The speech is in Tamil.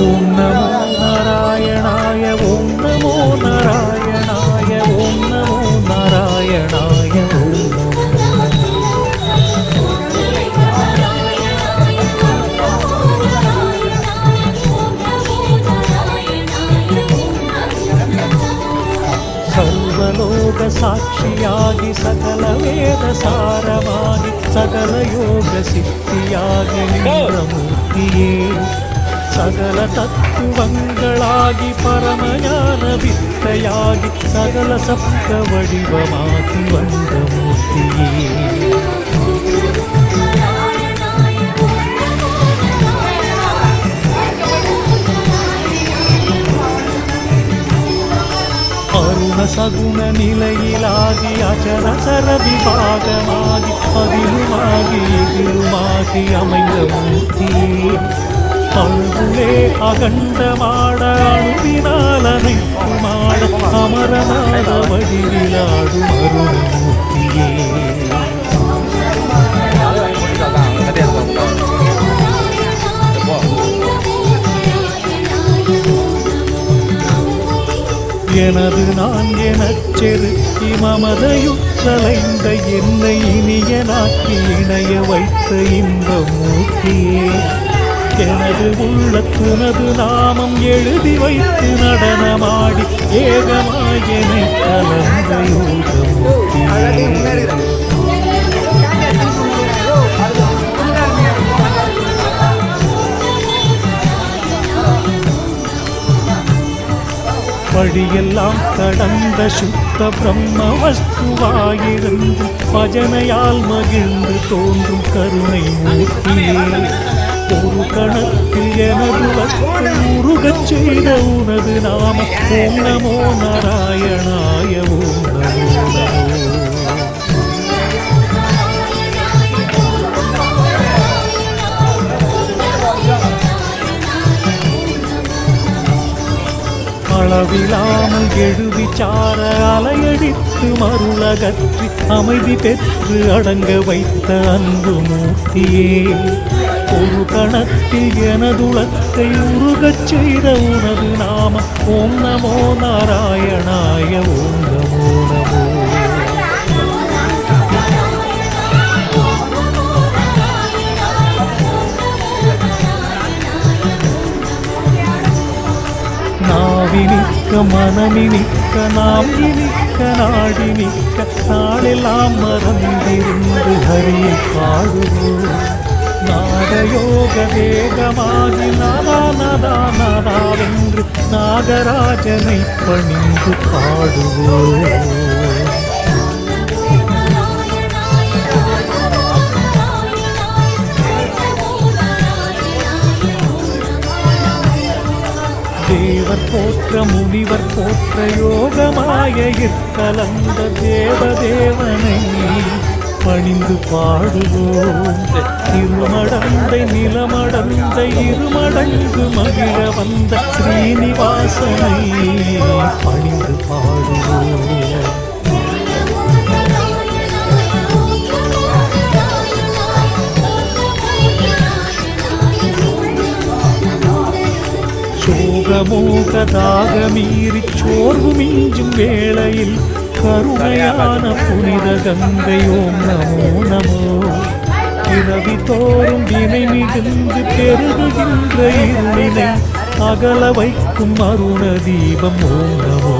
ஓம் நமோ நாராயணாய ஓம் நமோ நாராயணாய ஓம் நமோ நாராயணாய ஓம் ಸರ್ವಲೋಕ ಸಾಕ್ಷಿಯಾಗಿ ಸಕಲ ವೇದ ಸಾರವಾಗಿ ಸಕಲ ಯೋಗ ಸಿದ್ಧಿಯಾಗಿ ಮೂರ್ತಿಯೇ ಸಕಲ ತತ್ವಗಳಾಗಿ ಪರಮಜ್ಞಾನ ವಿತ್ತಯಾಗಿ ಸಕಲ ಸಪ್ತ ವಡಿವಮಾಗಿ ವಂದ ಮೂರ್ತಿಯೇ அருண சகுண நிலையிலாகி அச்சரசர விபாகமாகி அதிலுமாகி எதிலுமாகி அமைந்த மூர்த்தியே அழுகுலே அகண்டமாட அணுவினால் அனைத்துமாட அமரநாத வடிவிலாடும் அருணமூர்த்தியே எனது நான் எனச் செருக்கி மமதையுற்றலைந்த என்னை இனியனாக்கி இணைய வைத்த இந்த மூர்த்தியே எனது உள்ளத்துனது நாமம் எழுதி வைத்து நடனமாடி ஏகமாயனை கலந்த யோக மூர்த்தியே படியெல்லாம் கடந்த சுத்த பிரம்ம வஸ்துவாயிருந்து பஜனையால் மகிழ்ந்து தோன்றும் கருணை மூர்த்தியே ஒரு கணத்தில் எனது வஸ்து உருகச் செய்த உனது நாம ஓம் நமோ நாராயணாய ஓம் நமோ நமோ அளவிலாமல் எழுவிச்சார அலையடித்து மருளகற்றி அமைதி பெற்று அடங்க வைத்த அன்பு மூர்த்தியே ஒரு கணத்தில் எனதுளத்தை உருகச் செய்த உனது நாம ஓம் நமோ நாராயணாய ஓம் நமோ நமோ நாவினிக்க மனமினிக்க நாம் இனிக்க நாடினிக்க நாளெல்லாம் மறந்திருந்து ஹரியை பாடுவோம் நாதயோக வேகமாகி நாதா நாதா நாதாவென்று நாகராஜனை பணிந்து பாடுவோம் தேவர் போற்ற முனிவர் போற்ற யோகமாய கலந்த தேவதேவனை பணிந்து பாடுவோம் திருமடந்தை நிலமடந்தை இருமடங்கு மகிழ வந்த ஸ்ரீனிவாசனை பணிந்து பாடுவோம் சோகமோகதாக மீறி சோர்வு மிஞ்சும் வேளையில் கருணையான புனித கங்கை ஓம் நமோ நமோ இரவி தோறும் வினை மிகுந்து பெருகுகின்ற இருளினை அகல வைக்கும் அருண தீபம் ஓம் நமோ